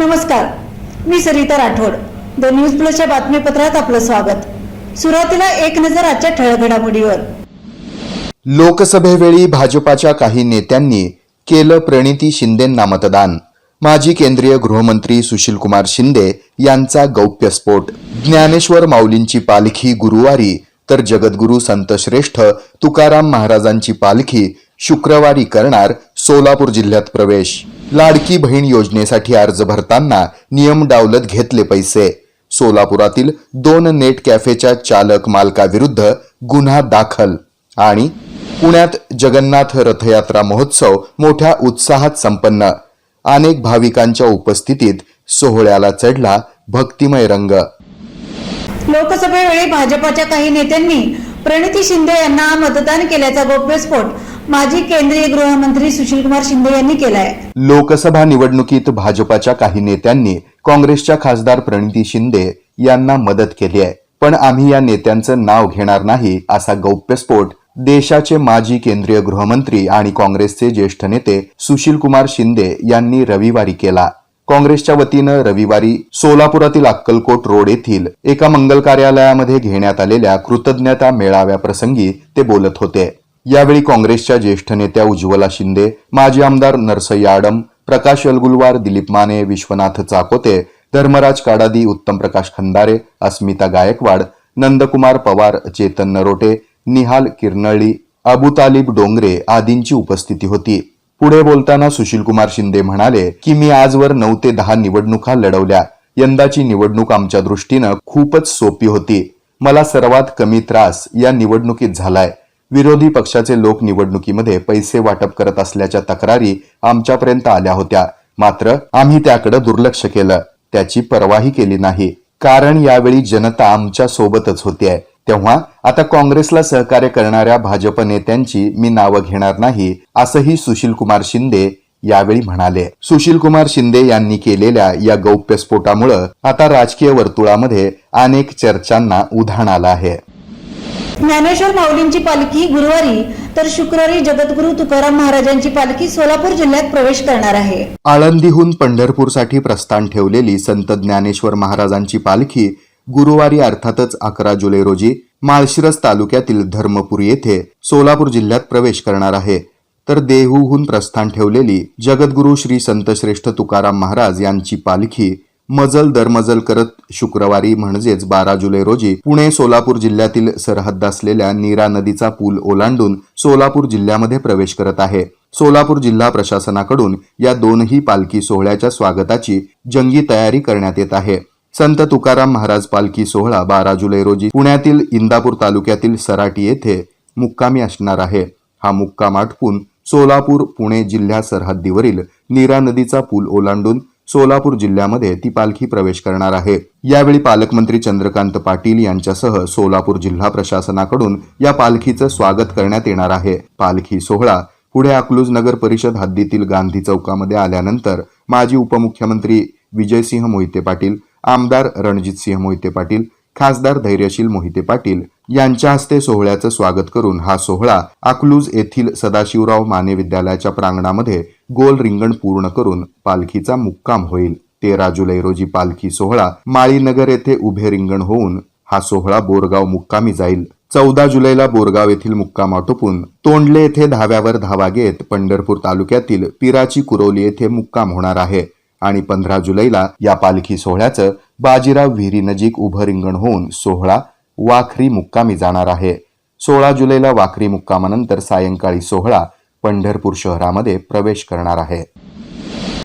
नमस्कार, मी Sarita Rathod. The news प्लसच्या बातमीपत्रात आपलं स्वागत. सुरुवातीला एक नजर आजच्या ठळक घडामोडीवर. लोकसभेवेळी भाजपाच्या काही नेत्यांनी केलं प्रणिती शिंदेंना मतदान. माजी केंद्रीय गृहमंत्री सुशीलकुमार शिंदे यांचा गौप्यस्फोट. ज्ञानेश्वर माऊलींची पालखी गुरुवारी तर जगद्गुरू संतश्रेष्ठ तुकाराम महाराजांची पालखी शुक्रवारी करणार सोलापूर जिल्ह्यात प्रवेश. लाडकी बहीण योजनेसाठी अर्ज भरताना नियम डावलत घेतले पैसे. सोलापुरातील 2 नेट कॅफेच्या चालक मालकाविरुद्ध गुन्हा दाखल. आणि पुण्यात जगन्नाथ रथयात्रा महोत्सव मोठ्या उत्साहात संपन्न. अनेक भाविकांच्या उपस्थितीत सोहळ्याला चढला भक्तिमय रंग. लोकसभेवेळी भाजपाच्या काही नेत्यांनी प्रणिती शिंदे यांना मतदान केल्याचा गौप्यस्फोट माजी केंद्रीय गृहमंत्री सुशीलकुमार शिंदे यांनी केलाय. लोकसभा निवडणुकीत भाजपाच्या काही नेत्यांनी काँग्रेसच्या खासदार प्रणिती शिंदे यांना मदत केली आहे, पण आम्ही या नेत्यांचं नाव घेणार नाही असा गौप्यस्फोट देशाचे माजी केंद्रीय गृहमंत्री आणि काँग्रेसचे ज्येष्ठ नेते सुशीलकुमार शिंदे यांनी रविवारी केला. काँग्रेसच्या वतीनं रविवारी सोलापुरातील अक्कलकोट रोड येथील एका मंगल कार्यालयामध्ये घेण्यात आलेल्या कृतज्ञता मेळाव्याप्रसंगी ते बोलत होते. यावेळी काँग्रेसच्या ज्येष्ठ नेत्या उज्ज्वला शिंदे, माजी आमदार नरसय्या आडम, प्रकाश अलगुलवार, दिलीप माने, विश्वनाथ चाकोते, धर्मराज काडादी, उत्तम प्रकाश खंदारे, अस्मिता गायकवाड, नंदकुमार पवार, चेतन नरोटे, निहाल किर्नळी, अबुतालिब डोंगरे आदींची उपस्थिती होती. पुढे बोलताना सुशीलकुमार शिंदे म्हणाले की मी आजवर 9 ते 10 निवडणुका लढवल्या. यंदाची निवडणूक आमच्या दृष्टीनं खूपच सोपी होती. मला सर्वात कमी त्रास या निवडणुकीत झालाय. विरोधी पक्षाचे लोक निवडणुकीमध्ये पैसे वाटप करत असल्याच्या तक्रारी आमच्यापर्यंत आल्या होत्या, मात्र आम्ही त्याकडे दुर्लक्ष केलं, त्याची पर्वाही केली नाही, कारण यावेळी जनता आमच्या सोबतच होती. तेव्हा आता काँग्रेसला सहकार्य करणाऱ्या भाजप नेत्यांची मी नावं घेणार नाही असंही सुशीलकुमार शिंदे यावेळी म्हणाले. सुशीलकुमार शिंदे यांनी केलेल्या या गौप्यस्फोटामुळे आता राजकीय वर्तुळामध्ये अनेक चर्चांना उधाण आलं आहे. ज्ञानेश्वर माऊलींची पालखी गुरुवारी तर शुक्रवारी जगद्गुरू तुकाराम महाराजांची पालखी सोलापूर जिल्ह्यात प्रवेश करणार आहे. आळंदीहून पंढरपूरसाठी प्रस्थान ठेवलेली संत ज्ञानेश्वर महाराजांची पालखी गुरुवारी अर्थातच 11 जुलै रोजी माळशिरस तालुक्यातील धर्मपूर येथे सोलापूर जिल्ह्यात प्रवेश करणार आहे. तर देहूहून प्रस्थान ठेवलेली जगद्गुरू श्री संतश्रेष्ठ तुकाराम महाराज यांची पालखी मजल दरमजल करत शुक्रवारी म्हणजेच 12 जुलै रोजी पुणे सोलापूर जिल्ह्यातील सरहद्द असलेल्या नीरा नदीचा पूल ओलांडून सोलापूर जिल्ह्यामध्ये प्रवेश करत आहे. सोलापूर जिल्हा प्रशासनाकडून या दोनही पालखी सोहळ्याच्या स्वागताची जंगी तयारी करण्यात येत आहे. संत तुकाराम महाराज पालखी सोहळा 12 जुलै रोजी पुण्यातील इंदापूर तालुक्यातील सराटी येथे मुक्कामी असणार आहे. हा मुक्काम आटपून सोलापूर पुणे जिल्हा सरहद्दीवरील नीरा नदीचा पूल ओलांडून सोलापूर जिल्ह्यामध्ये ती पालखी प्रवेश करणार आहे. यावेळी पालकमंत्री चंद्रकांत पाटील यांच्यासह सोलापूर जिल्हा प्रशासनाकडून या पालखीचं स्वागत करण्यात येणार आहे. पालखी सोहळा पुढे अकलूज नगर परिषद हद्दीतील गांधी चौकामध्ये आल्यानंतर माजी उपमुख्यमंत्री विजयसिंह मोहिते पाटील, आमदार रणजितसिंह मोहिते पाटील, खासदार धैर्यशील मोहिते पाटील यांच्या हस्ते सोहळ्याचं स्वागत करून हा सोहळा अकलूज येथील सदाशिवराव माने विद्यालयाच्या प्रांगणामध्ये गोल रिंगण पूर्ण करून पालखीचा मुक्काम होईल. 13 जुलै रोजी पालखी सोहळा माळीनगर येथे उभे रिंगण होऊन हा सोहळा बोरगाव मुक्कामी जाईल. 14 जुलैला बोरगाव येथील मुक्काम आटोपून तोंडले येथे धाव्यावर धावा घेत पंढरपूर तालुक्यातील पिराची कुरवली येथे मुक्काम होणार आहे. आणि 15 जुलैला या पालखी सोहळ्याचं बाजीराव विहिरी नजीक उभं रिंगण होऊन सोहळा वाखरी मुक्कामी जाणार आहे. 16 जुलैला वाखरी मुक्कामानंतर सायंकाळी सोहळा पंढरपूर शहरामध्ये प्रवेश करणार आहे.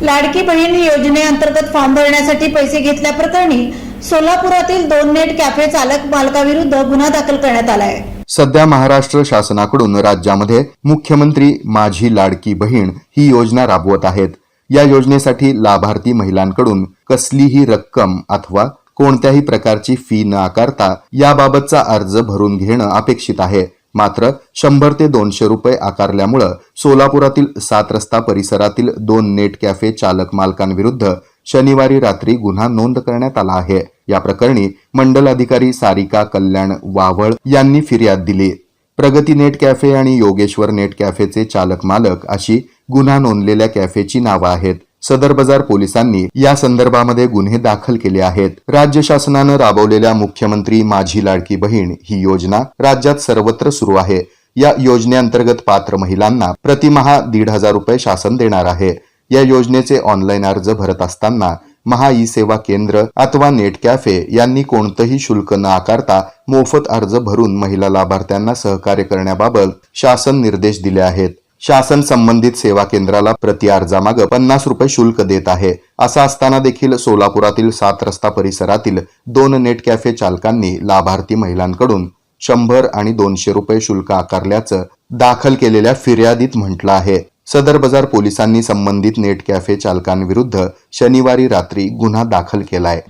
लाडकी बहीण योजनेअंतर्गत फॉर्म भरण्यासाठी पैसे घेतल्याप्रकरणी सोलापुरातील 2 नेट कॅफे चालक मालकाविरुद्ध गुन्हा दाखल करण्यात आलाय. सध्या महाराष्ट्र शासनाकडून राज्यामध्ये मुख्यमंत्री माझी लाडकी बहीण ही योजना राबवत आहेत. या योजनेसाठी लाभार्थी महिलांकडून कसलीही रक्कम अथवा कोणत्याही प्रकारची फी न आकारता याबाबतचा अर्ज भरून घेणं अपेक्षित आहे. मात्र 100 ते 200 रुपये आकारल्यामुळं सोलापुरातील 7 रस्ता परिसरातील 2 नेट कॅफे चालक मालकांविरुद्ध शनिवारी रात्री गुन्हा नोंद करण्यात आला आहे. या प्रकरणी मंडल अधिकारी सारिका कल्याण वावळ यांनी फिर्याद दिली. प्रगती नेट कॅफे आणि योगेश्वर नेट कॅफेचे चालक मालक अशी गुन्हा नोंदलेल्या कॅफेची नावं आहेत. सदर बाजार पोलिसांनी या संदर्भामध्ये गुन्हे दाखल केले आहेत. राज्य शासनानं राबवलेल्या मुख्यमंत्री माझी लाडकी बहीण ही योजना राज्यात सर्वत्र सुरू आहे. या योजनेअंतर्गत पात्र महिलांना प्रतिमाहा 1,500 रुपये शासन देणार आहे. या योजनेचे ऑनलाईन अर्ज भरत असताना महा ई सेवा केंद्र अथवा नेट कॅफे यांनी कोणतंही शुल्क न आकारता मोफत अर्ज भरून महिला लाभार्थ्यांना सहकार्य करण्याबाबत शासन निर्देश दिले आहेत. शासन संबंधित सेवा केंद्राला प्रति अर्जामागे 50 रुपये शुल्क देत आहे. असं असताना देखील सोलापुरातील 7 रस्ता परिसरातील 2 नेट कॅफे चालकांनी लाभार्थी महिलांकडून 100 आणि 200 रुपये शुल्क आकारल्याचं दाखल केलेल्या फिर्यादीत म्हटलं आहे. सदर बाजार पोलिसांनी संबंधित नेट कॅफे चालकांविरुद्ध शनिवारी रात्री गुन्हा दाखल केलाय.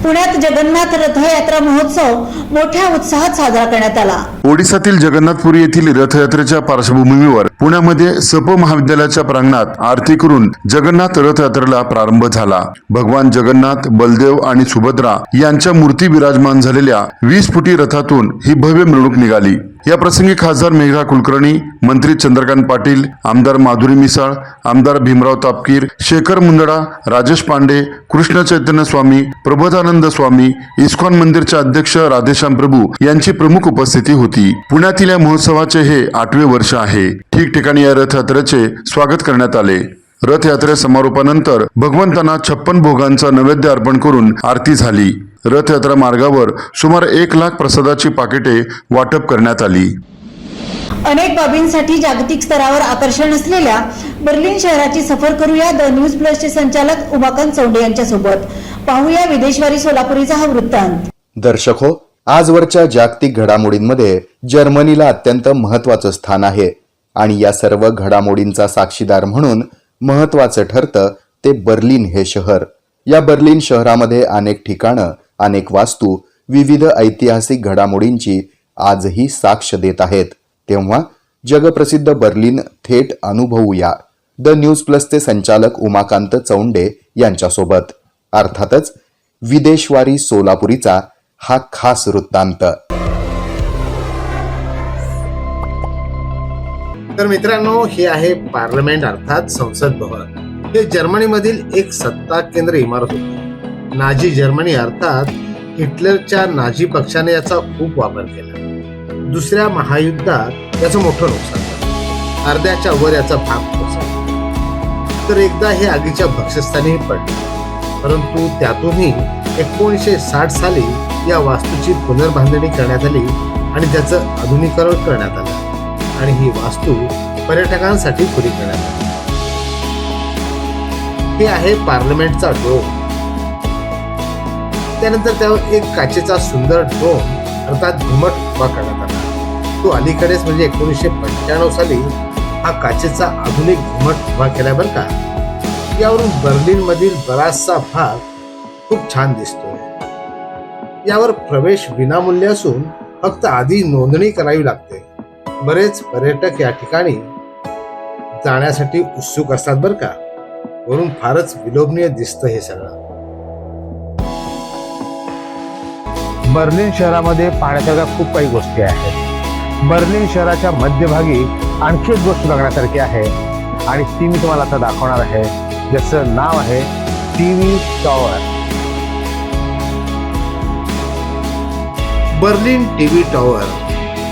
पुण्यात जगन्नाथ रथयात्रा महोत्सव मोठ्या उत्साहात साजरा करण्यात आला. ओडिसातील जगन्नाथपुरी येथील रथयात्रेच्या पार्श्वभूमीवर पुण्यामध्ये सप महाविद्यालयाच्या प्रांगणात आरती करून जगन्नाथ रथयात्रेला प्रारंभ झाला. भगवान जगन्नाथ, बलदेव आणि सुभद्रा यांच्या मूर्ती विराजमान झालेल्या 20 फुटी रथातून ही भव्य मिरवणूक निघाली. या प्रसंगी खासदार मेघना कुलकर्णी, मंत्री चंद्रकांत पाटील, आमदार माधुरी मिसाळ, आमदार भीमराव तापकीर, शेखर मुंदडा, राजेश पांडे, कृष्ण चैतन्य स्वामी, प्रबोधानंद स्वामी, इस्कॉन मंदिरचे अध्यक्ष राधेश्याम प्रभू यांची प्रमुख उपस्थिती होती. पुण्यातील या महोत्सवाचे हे 8वे वर्ष आहे. ठिकठिकाणी या रथयात्रेचे स्वागत करण्यात आले. रथयात्रे समारोपानंतर भगवंतांना 56 भोगांचा नैवेद्य अर्पण करून आरती झाली. रथयात्रा मार्गावर सुमारे 1 लाख प्रसादाची पाकिटे वाटप करण्यात आली. अनेक बाबींसाठी जागतिक स्तरावर आकर्षण असलेल्या बर्लिन शहराची सफर करूया. द न्यूज प्लसचे संचालक उमाकांत चौंडे यांच्यासोबत पाहूया विदेशवारी सोलापुरीचा हा वृत्तांत. दर्शक हो, आजवरच्या जागतिक घडामोडींमध्ये जर्मनीला अत्यंत महत्वाचं स्थान आहे आणि या सर्व घडामोडींचा साक्षीदार म्हणून महत्वाचं ठरतं ते बर्लिन हे शहर. या बर्लिन शहरामध्ये अनेक ठिकाणं, अनेक वास्तू विविध ऐतिहासिक घडामोडींची आजही साक्ष देत आहेत. तेव्हा जगप्रसिद्ध बर्लिन थेट अनुभवूया द न्यूज प्लसचे संचालक उमाकांत चौंडे यांच्यासोबत. अर्थातच विदेशवारी सोलापुरीचा हा खास वृत्तांत. तर मित्रांनो, हे आहे पार्लमेंट अर्थात संसद भवन. हे जर्मनीमधील एक सत्ता केंद्र इमारत होती. नाझी जर्मनी अर्थात हिटलरच्या नाझी पक्षाने याचा खूप वापर केला. दुसऱ्या महायुद्धात याचं मोठं नुकसान झालं. अर्ध्याच्या वर याचा भाग कोसळला. तर एकदा हे आगीच्या भक्षस्थानी पडले. परंतु त्यातूनही 1960 साली या वास्तूची पुनर्बांधणी करण्यात आली आणि त्याचं आधुनिकीकरण करण्यात आलं आणि ही वास्तू पर्यटकांसाठी खुली करण्यात आली. हे आहे पार्लमेंटचा डोम. त्यानंतर त्यावर एक काचेचा सुंदर डोम अर्थात घुमट उभा करण्यात आला. तो अलीकडेच म्हणजे 1995 साली हा काचेचा आधुनिक घुमट उभा केला बरं का. यावरून बर्लिन मधील बराचसा भाग खूप छान दिसतोय. यावर प्रवेश विनामूल्य असून फक्त आधी नोंदणी करावी लागते. बरेच पर्यटक या ठिकाणी जाण्यासाठी उत्सुक असतात बरं का. वरून फारच विलोभनीय दिसतं हे सगळं. बर्लिन शहरामध्ये पाहण्यासारख्या खूप काही गोष्टी आहेत. बर्लिन शहराच्या मध्यभागी आणखी एक गोष्ट बघण्यासारखी आहे आणि ती मी तुम्हाला आता दाखवणार आहे, ज्याचं नाव आहे TV tower. Berlin TV tower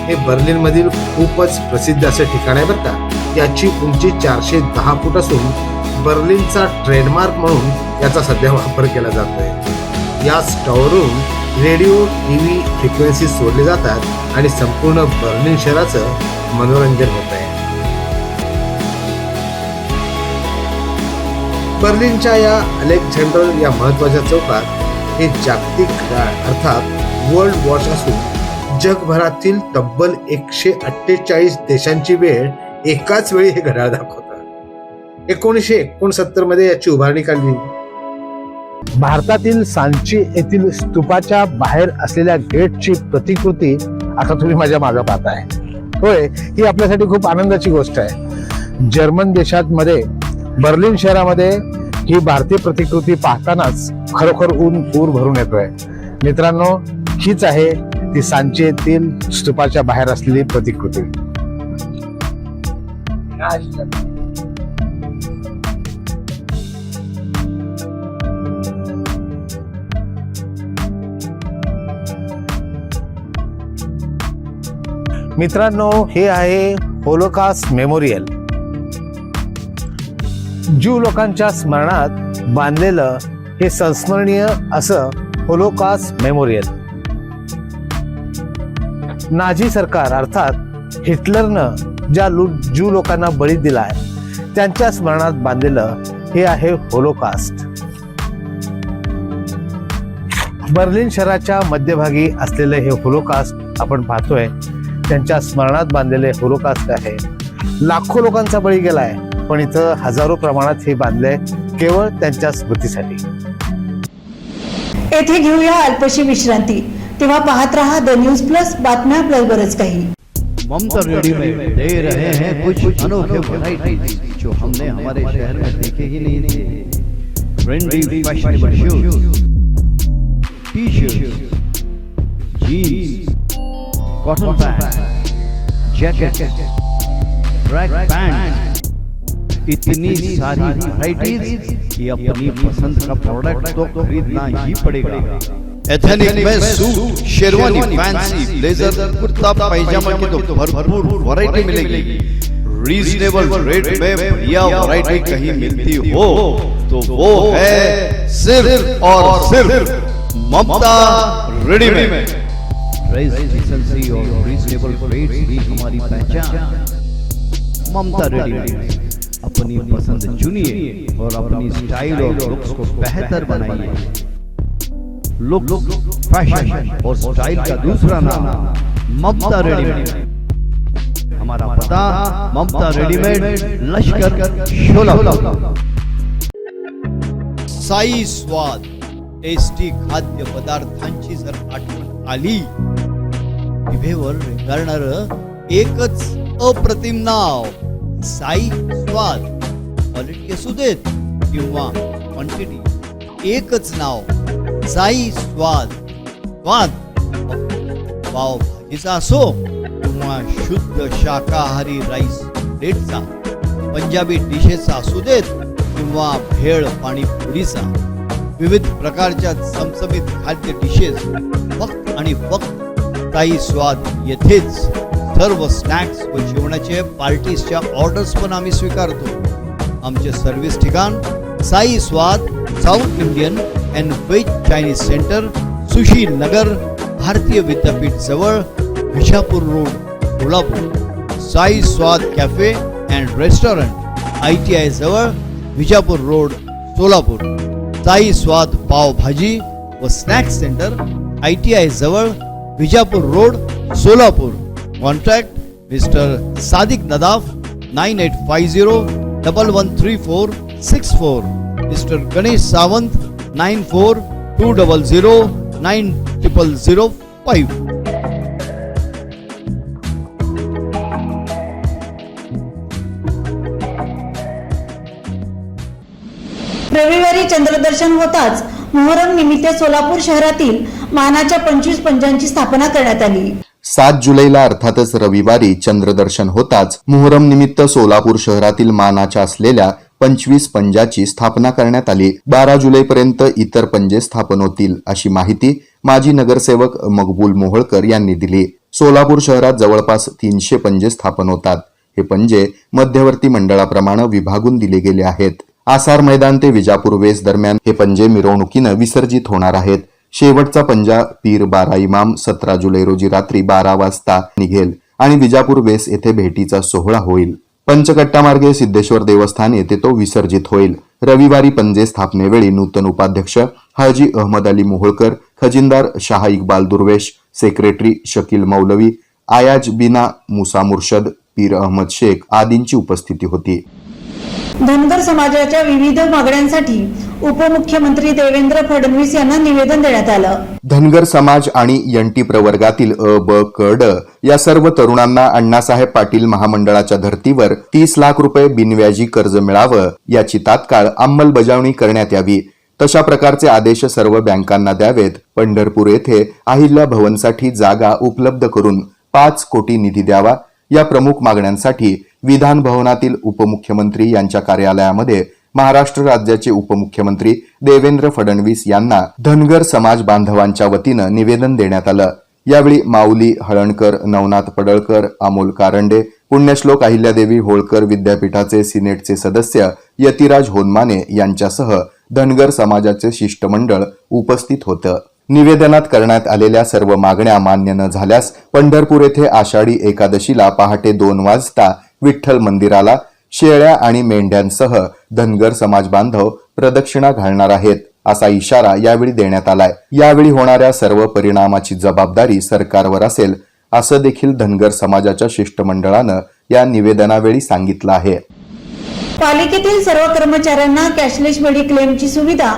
हे बर्लिन मधील खूपच प्रसिद्ध असे ठिकाण आहे बरं का. याची उंची 410 फूट असून बर्लिनचा ट्रेडमार्क म्हणून याचा सध्या वापर केला जातोय. याच टॉवरवरून रेडिओ टीव्ही फ्रिक्वेन्सी सोडले जातात आणि संपूर्ण बर्लिन शहराचं मनोरंजन होत आहे. बर्लिनच्या या अलेक्झांडर या महत्वाच्या चौकात हे जागतिक घड्याळ अर्थात वर्ल्ड वॉच असून जगभरातील तब्बल 148 देशांची वेळ एकाच वेळी हे घड्याळ दाखवतात. 1969 मध्ये याची उभारणी केली. भारतातील सांची येथील स्तूपाच्या बाहेर असलेल्या गेटची प्रतिकृती आता तुम्ही माझ्या मागे पाहताय. होय, ही आपल्यासाठी खूप आनंदाची गोष्ट आहे. जर्मन देशात मध्ये बर्लिन शहरामध्ये ही भारतीय प्रतिकृती पाहतानाच खरोखर ऊर भरून येतोय. मित्रांनो, हीच आहे ती सांची येथील स्तूपाच्या बाहेर असलेली प्रतिकृती. मित्रांनो, हे आहे होलोकास्ट मेमोरियल. ज्यू लोकांच्या स्मरणात बांधलेलं हे संस्मरणीय असं होलोकास्ट मेमोरियल. नाझी सरकार अर्थात हिटलरनं ज्या ज्यू लोकांना बळी दिलाय त्यांच्या स्मरणात बांधलेलं हे आहे होलोकास्ट. बर्लिन शहराच्या मध्यभागी असलेले हे होलोकास्ट आपण पाहतोय. त्यांच्या स्मरणात बांधलेले होलोकास्ट आहे. लाखो लोकांचा बळी गेलाय, पण इथं हजारो प्रमाणात हे बांधले केवळ त्यांच्या स्मृतीसाठी. येथे घेऊया अल्पशी विश्रांती. तेव्हा पाहत रहा द न्यूज प्लस, बातम्या प्लस बरंच काही. ममता रेडी में दे रहे हैं कुछ अनोखे वैरायटी जो हमने हमारे शहर में देखे ही नहीं थे. Trendy fashionable shoes, T shirt, jeans, cotton pant, jacket, track pant, इतनी सारी वैरायटीज कि अपनी पसंद का प्रोडक्ट तो खरीदना ही पड़ेगा. एथनिक में सूट, शेरवानी, फैंसी, ब्लेजर, कुर्ता पैजामा की तो भरपूर वैरायटी मिलेगी. रीजनेबल रेट में बढ़िया वैरायटी कहीं मिलती हो तो वो है सिर्फ और सिर्फ ममता रेडीमेड. प्राइस डिसेंसी और रीजनेबल रेट्स भी हमारी पहचान. ममता रेडीमेड. अपनी पसंद चुनिए और अपनी स्टाइल और लुक्स को बेहतर बनाइए. लुक, फैशन और स्टाइल का दूसरा नाम ममता रेडीमेड. हमारा पता ममता रेडीमेड, लश्कर, शोलापुर. साई स्वाद, टेस्टी खाद्य पदार्थांची जर आठवण आली, जिभेवर रेंगाळणार एकच अप्रतिम नाव साई स्वाद. क्वालिटी असू देत किंवा क्वांटिटी, एकच नाव साई स्वाद. स्वाद पाव भाजीचा असो किंवा शुद्ध शाकाहारी राईस प्लेटचा, पंजाबी डिशेसचा असू देत किंवा भेळ पाणीपुरीचा, विविध प्रकारच्या चमचमीत खाद्य डिशेस फक्त आणि फक्त साई स्वाद येथेच. सर्व स्नॅक्स व जेवणाचे पार्टीजच्या ऑर्डर्स पण आम्ही स्वीकारतो. आमचे सर्व्हिस ठिकाण Sai Swad, south Indian and veg Chinese centre, Sushi Nagar, Bharatiya Vidyapeeth जवळ, विजापूर रोड, सोलापूर. साई स्वाद कॅफे अँड रेस्टॉरंट, ITI जवळ, विजापूर रोड, सोलापूर. साई स्वाद पावभाजी व स्नॅक्स सेंटर, ITI जवळ, Vijapur road, Solapur. Contact mister Sadiq Nadaf 9850113464. Mister Ganesh Sawant 9420090005. रविवारी चंद्रदर्शन होताच मोहरम निमित्त सोलापूर शहरातील मानाच्या 25 पंजांची स्थापना करण्यात आली. 7 जुलैला अर्थातच रविवारी चंद्रदर्शन होताच मुहरम निमित्त सोलापूर शहरातील मानाच्या असलेल्या 25 पंजाची स्थापना करण्यात आली. 12 जुलैपर्यंत इतर पंजे स्थापन होतील अशी माहिती माजी नगरसेवक मकबूल मोहोळकर यांनी दिली. सोलापूर शहरात जवळपास 300 पंजे स्थापन होतात. हे पंजे मध्यवर्ती मंडळाप्रमाणे विभागून दिले गेले आहेत. आसार मैदान ते विजापूर वेस दरम्यान हे पंजे मिरवणुकीनं विसर्जित होणार आहेत. शेवटचा पंजा पीर बारा इमाम 17 जुलै रोजी रात्री 12 वाजता निघेल आणि विजापूर वेस येथे भेटीचा सोहळा होईल. पंचकट्टा मार्गे सिद्धेश्वर देवस्थान येथे तो विसर्जित होईल. रविवारी पंजे स्थापनेवेळी नूतन उपाध्यक्ष हाजी अहमद अली मोहोळकर, खजिनदार शाह इक्बाल दुर्वेश, सेक्रेटरी शकील मौलवी, आयाज बिना मुसा मुर्शद, पीर अहमद शेख आदींची उपस्थिती होती. धनगर समाजाच्या विविध मागण्यांसाठी उपमुख्यमंत्री देवेंद्र फडणवीस यांना निवेदन देण्यात आलं. धनगर समाज आणि NT प्रवर्गातील अ, ब, क, ड या सर्व तरुणांना अण्णासाहेब पाटील महामंडळाच्या धर्तीवर 30 लाख रुपये बिनव्याजी कर्ज मिळावं याची तात्काळ अंमलबजावणी करण्यात यावी. तशा प्रकारचे आदेश सर्व बँकांना द्यावेत. पंढरपूर येथे अहिल्या भवनसाठी जागा उपलब्ध करून 5 कोटी निधी द्यावा. या प्रमुख मागण्यांसाठी विधान भवनातील उपमुख्यमंत्री यांच्या कार्यालयामध्ये महाराष्ट्र राज्याचे उपमुख्यमंत्री देवेंद्र फडणवीस यांना धनगर समाज बांधवांच्या वतीनं निवेदन देण्यात आलं. यावेळी माऊली हळणकर, नवनाथ पडळकर, अमोल कारंडे, पुण्यश्लोक अहिल्यादेवी होळकर विद्यापीठाचे सिनेटचे सदस्य यतिराज होनमाने यांच्यासह धनगर समाजाचे शिष्टमंडळ उपस्थित होतं. निवेदनात करण्यात आलेल्या सर्व मागण्या मान्य न झाल्यास पंढरपूर येथे आषाढी एकादशीला पहाटे 2 वाजता विठ्ठल मंदिराला शेळ्या आणि मेंढ्यांसह धनगर समाज बांधव प्रदक्षिणा घालणार आहेत असा इशारा यावेळी देण्यात आलाय. यावेळी होणाऱ्या सर्व परिणामाची जबाबदारी सरकारवर असेल असं देखील धनगर समाजाच्या शिष्टमंडळानं या निवेदनावेळी सांगितलं आहे. पालिकेतील सर्व कर्मचाऱ्यांना कॅशलेस मेडिक्लेमची सुविधा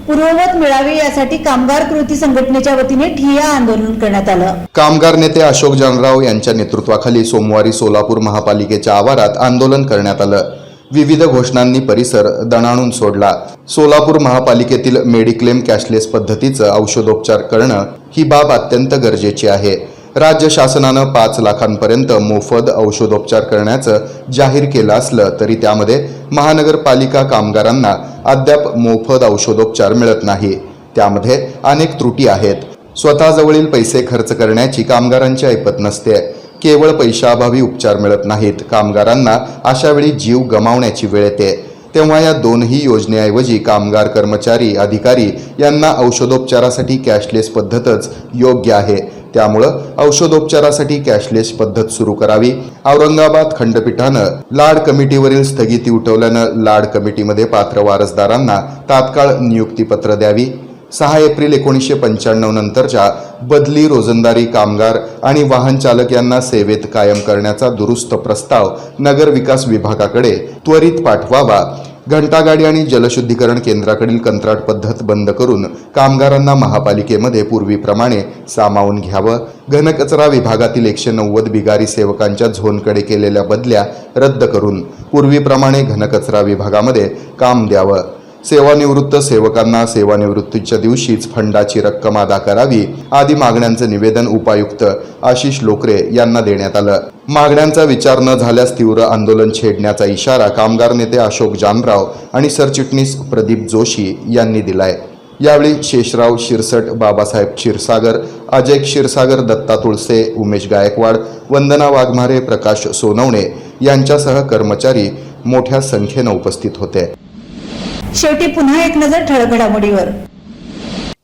पूर्ववत मिळावी यासाठी कामगार कृती संघटनेच्या वतीने ठिय्या आंदोलन करण्यात आलं. कामगार नेते अशोक जानराव यांच्या नेतृत्वाखाली सोमवारी सोलापूर महापालिकेच्या आवारात आंदोलन करण्यात आलं. विविध घोषणांनी परिसर दणाणून सोडला. सोलापूर महापालिकेतील मेडिक्लेम कॅशलेस पद्धतीचं औषधोपचार करणं ही बाब अत्यंत गरजेची आहे. राज्य शासनानं 5 लाखांपर्यंत मोफत औषधोपचार करण्याचं जाहीर केलं असलं तरी त्यामध्ये महानगरपालिका कामगारांना अद्याप मोफत औषधोपचार मिळत नाही. त्यामध्ये अनेक त्रुटी आहेत. स्वतःजवळील पैसे खर्च करण्याची कामगारांची ऐपत नसते. केवळ पैशाअभावी उपचार मिळत नाहीत. कामगारांना अशा वेळी जीव गमावण्याची वेळ येते. तेव्हा या दोनही योजनेऐवजी कामगार कर्मचारी अधिकारी यांना औषधोपचारासाठी कॅशलेस पद्धतच योग्य आहे. त्यामुळं औषधोपचारासाठी कॅशलेस पद्धत सुरू करावी. औरंगाबाद खंडपीठानं लाड कमिटीवरील स्थगिती उठवल्यानं लाड कमिटीमध्ये पात्र वारसदारांना तात्काळ नियुक्तीपत्र द्यावी. 6 एप्रिल 1995 नंतरच्या बदली, रोजंदारी कामगार आणि वाहन चालक यांना सेवेत कायम करण्याचा दुरुस्त प्रस्ताव नगर विकास विभागाकडे त्वरित पाठवावा. घंटागाडी आणि जलशुद्धीकरण केंद्राकडील कंत्राट पद्धत बंद करून कामगारांना महापालिकेमध्ये पूर्वीप्रमाणे सामावून घ्यावं. घनकचरा विभागातील 190 बिगारी सेवकांच्या झोनकडे केलेल्या बदल्या रद्द करून पूर्वीप्रमाणे घनकचरा विभागामध्ये काम द्यावं. सेवानिवृत्त सेवकांना सेवानिवृत्तीच्या दिवशीच फंडाची रक्कम अदा करावी आदी मागण्यांचं निवेदन उपायुक्त आशिष लोकरे यांना देण्यात आलं. मागण्यांचा विचार न झाल्यास तीव्र आंदोलन छेडण्याचा इशारा कामगार नेते अशोक जानराव आणि सरचिटणीस प्रदीप जोशी यांनी दिलाय. यावेळी शेषराव शिरसट, बाबासाहेब क्षीरसागर, अजय क्षीरसागर, दत्ता तुळसे, उमेश गायकवाड, वंदना वाघमारे, प्रकाश सोनवणे यांच्यासह कर्मचारी मोठ्या संख्येनं उपस्थित होते. शेवटी पुन्हा एक नजर ठळक घडामोडीवर.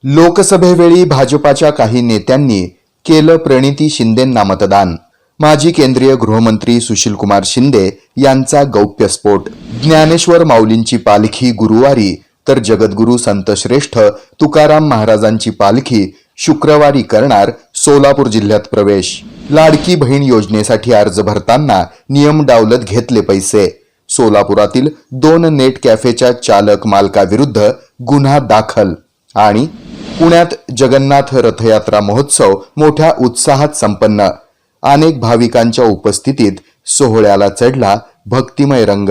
लोकसभेवेळी भाजपाच्या काही नेत्यांनी केलं प्रणिती शिंदेंना मतदान. माजी केंद्रीय गृहमंत्री सुशीलकुमार शिंदे यांचा गौप्यस्फोट. ज्ञानेश्वर माऊलींची पालखी गुरुवारी तर जगद्गुरू संतश्रेष्ठ तुकाराम महाराजांची पालखी शुक्रवारी करणार सोलापूर जिल्ह्यात प्रवेश. लाडकी बहीण योजनेसाठी अर्ज भरताना नियम डावलत घेतले पैसे. सोलापुरातील 2 नेट कॅफेच्या चालक मालकाविरुद्ध गुन्हा दाखल. आणि पुण्यात जगन्नाथ रथयात्रा महोत्सव मोठ्या उत्साहात संपन्न. अनेक भाविकांच्या उपस्थितीत सोहळ्याला चढला भक्तिमय रंग.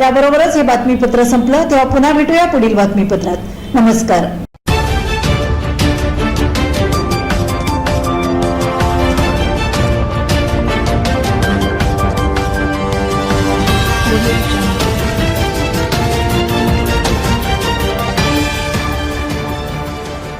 याबरोबरच हे बातमीपत्र संपलं. तेव्हा पुन्हा भेटूया पुढील बातमीपत्रात. नमस्कार.